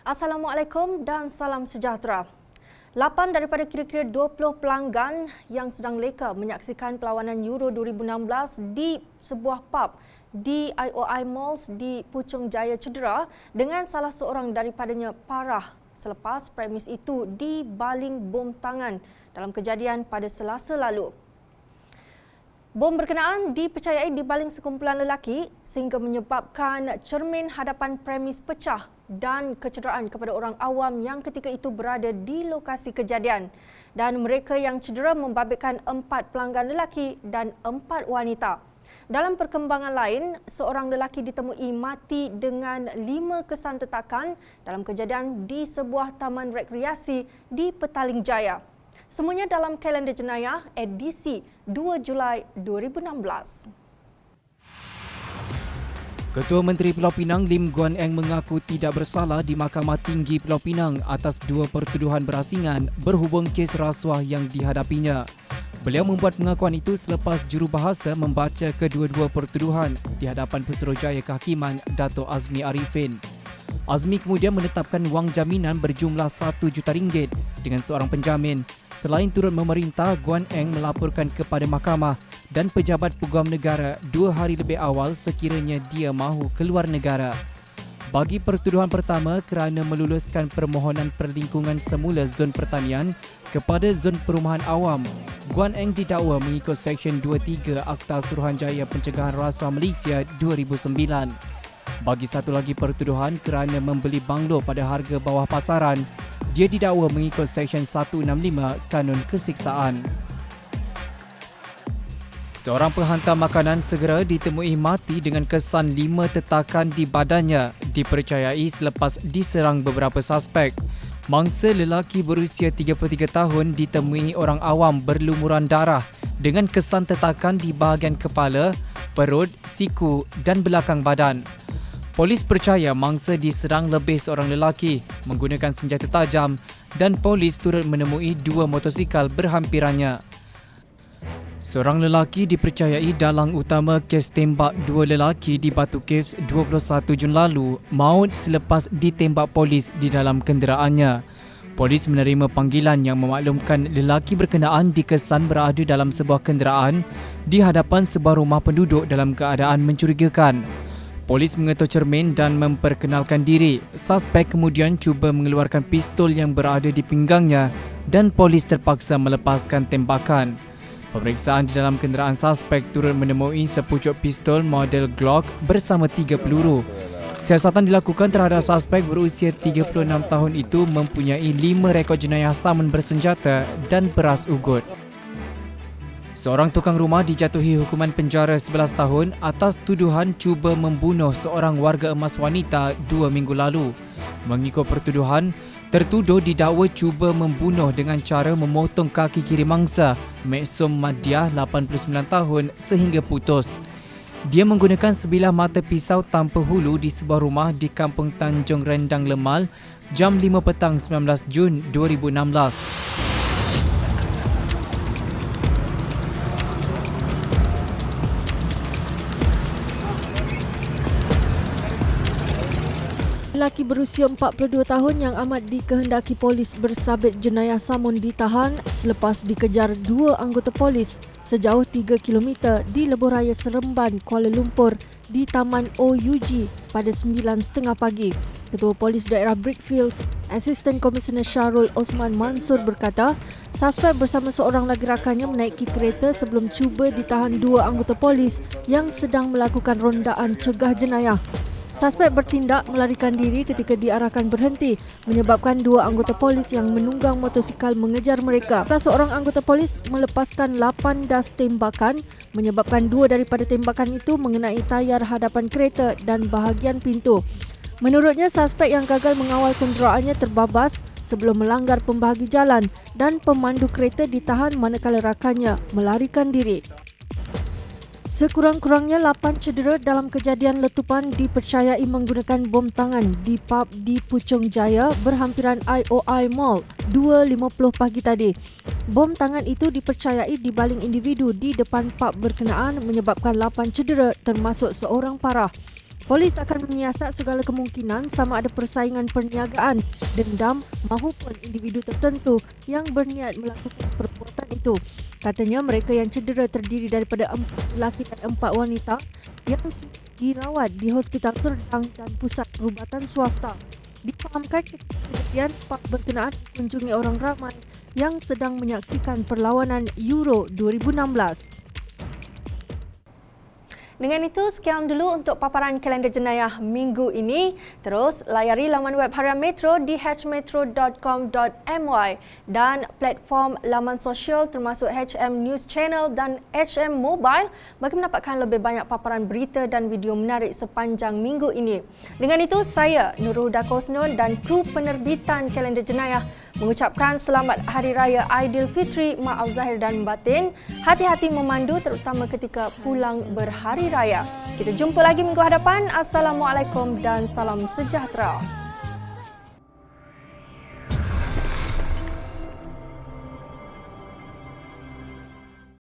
Assalamualaikum dan salam sejahtera. 8 daripada kira-kira 20 pelanggan yang sedang leka menyaksikan perlawanan Euro 2016 di sebuah pub di IOI Malls di Puchong Jaya cedera dengan salah seorang daripadanya parah selepas premis itu dibaling bom tangan dalam kejadian pada Selasa lalu. Bom berkenaan dipercayai dibaling sekumpulan lelaki sehingga menyebabkan cermin hadapan premis pecah dan kecederaan kepada orang awam yang ketika itu berada di lokasi kejadian. Dan mereka yang cedera membabitkan 4 pelanggan lelaki dan 4 wanita. Dalam perkembangan lain, seorang lelaki ditemui mati dengan 5 kesan tetakan dalam kejadian di sebuah taman rekreasi di Petaling Jaya. Semuanya dalam kalender jenayah edisi 2 Julai 2016. Ketua Menteri Pulau Pinang Lim Guan Eng mengaku tidak bersalah di Mahkamah Tinggi Pulau Pinang atas 2 pertuduhan berasingan berhubung kes rasuah yang dihadapinya. Beliau membuat pengakuan itu selepas jurubahasa membaca kedua-dua pertuduhan di hadapan Pesuruhjaya Kehakiman Dato' Azmi Arifin. Azmi kemudian menetapkan wang jaminan berjumlah RM1 juta dengan seorang penjamin. Selain turut memerintah Guan Eng melaporkan kepada mahkamah dan pejabat peguam negara 2 hari lebih awal sekiranya dia mahu keluar negara. Bagi pertuduhan pertama kerana meluluskan permohonan perlingkungan semula zon pertanian kepada zon perumahan awam, Guan Eng didakwa mengikut Seksyen 23 Akta Suruhanjaya Pencegahan Rasuah Malaysia 2009. Bagi satu lagi pertuduhan kerana membeli banglo pada harga bawah pasaran, dia didakwa mengikut Seksyen 165 Kanun Kesiksaan. Seorang penghantar makanan segera ditemui mati dengan kesan 5 tetakan di badannya, dipercayai selepas diserang beberapa suspek. Mangsa lelaki berusia 33 tahun ditemui orang awam berlumuran darah dengan kesan tetakan di bahagian kepala, perut, siku dan belakang badan. Polis percaya mangsa diserang lebih seorang lelaki menggunakan senjata tajam dan polis turut menemui 2 motosikal berhampirannya. Seorang lelaki dipercayai dalang utama kes tembak 2 lelaki di Batu Caves 21 Jun lalu maut selepas ditembak polis di dalam kenderaannya. Polis menerima panggilan yang memaklumkan lelaki berkenaan dikesan berada dalam sebuah kenderaan di hadapan sebuah rumah penduduk dalam keadaan mencurigakan. Polis mengetuk cermin dan memperkenalkan diri. Suspek kemudian cuba mengeluarkan pistol yang berada di pinggangnya dan polis terpaksa melepaskan tembakan. Pemeriksaan di dalam kenderaan suspek turut menemui sepucuk pistol model Glock bersama 3 peluru. Siasatan dilakukan terhadap suspek berusia 36 tahun itu mempunyai 5 rekod jenayah saman bersenjata dan beras ugut. Seorang tukang rumah dijatuhi hukuman penjara 11 tahun atas tuduhan cuba membunuh seorang warga emas wanita 2 minggu lalu. Mengikut pertuduhan, tertuduh didakwa cuba membunuh dengan cara memotong kaki kiri mangsa, Meksum Madiah 89 tahun sehingga putus. Dia menggunakan sebilah mata pisau tanpa hulu di sebuah rumah di Kampung Tanjung Rendang Lemal jam 5 petang 19 Jun 2016. Lelaki berusia 42 tahun yang amat dikehendaki polis bersabit jenayah samun ditahan selepas dikejar 2 anggota polis sejauh 3 km di Lebuhraya Seremban, Kuala Lumpur di Taman OUG pada 9.30 pagi. Ketua Polis Daerah Brickfields, Asisten Komisioner Syarul Osman Mansur berkata, suspek bersama seorang lagi rakannya menaiki kereta sebelum cuba ditahan 2 anggota polis yang sedang melakukan rondaan cegah jenayah. Suspek bertindak melarikan diri ketika diarahkan berhenti menyebabkan 2 anggota polis yang menunggang motosikal mengejar mereka. Salah seorang anggota polis melepaskan 8 das tembakan menyebabkan 2 daripada tembakan itu mengenai tayar hadapan kereta dan bahagian pintu. Menurutnya, suspek yang gagal mengawal kenderaannya terbabas sebelum melanggar pembahagi jalan dan pemandu kereta ditahan manakala rakannya melarikan diri. Sekurang-kurangnya 8 cedera dalam kejadian letupan dipercayai menggunakan bom tangan di pub di Puchong Jaya berhampiran IOI Mall 2.50 pagi tadi. Bom tangan itu dipercayai dibaling individu di depan pub berkenaan menyebabkan 8 cedera termasuk seorang parah. Polis akan menyiasat segala kemungkinan sama ada persaingan perniagaan, dendam maupun individu tertentu yang berniat melakukan perbuatan itu. Katanya mereka yang cedera terdiri daripada 4 lelaki dan 4 wanita yang dirawat di Hospital Serdang dan Pusat Perubatan Swasta. Difahamkan kejadian pub berkenaan dikunjungi orang ramai yang sedang menyaksikan perlawanan Euro 2016. Dengan itu, sekian dulu untuk paparan kalender jenayah minggu ini. Terus, layari laman web Harian Metro di hmetro.com.my dan platform laman sosial termasuk HM News Channel dan HM Mobile bagi mendapatkan lebih banyak paparan berita dan video menarik sepanjang minggu ini. Dengan itu, saya Nurul Dakosnon dan kru penerbitan kalender jenayah mengucapkan selamat Hari Raya Aidilfitri, maaf zahir dan batin. Hati-hati memandu terutama ketika pulang berhari raya. Kita jumpa lagi minggu hadapan. Assalamualaikum dan salam sejahtera.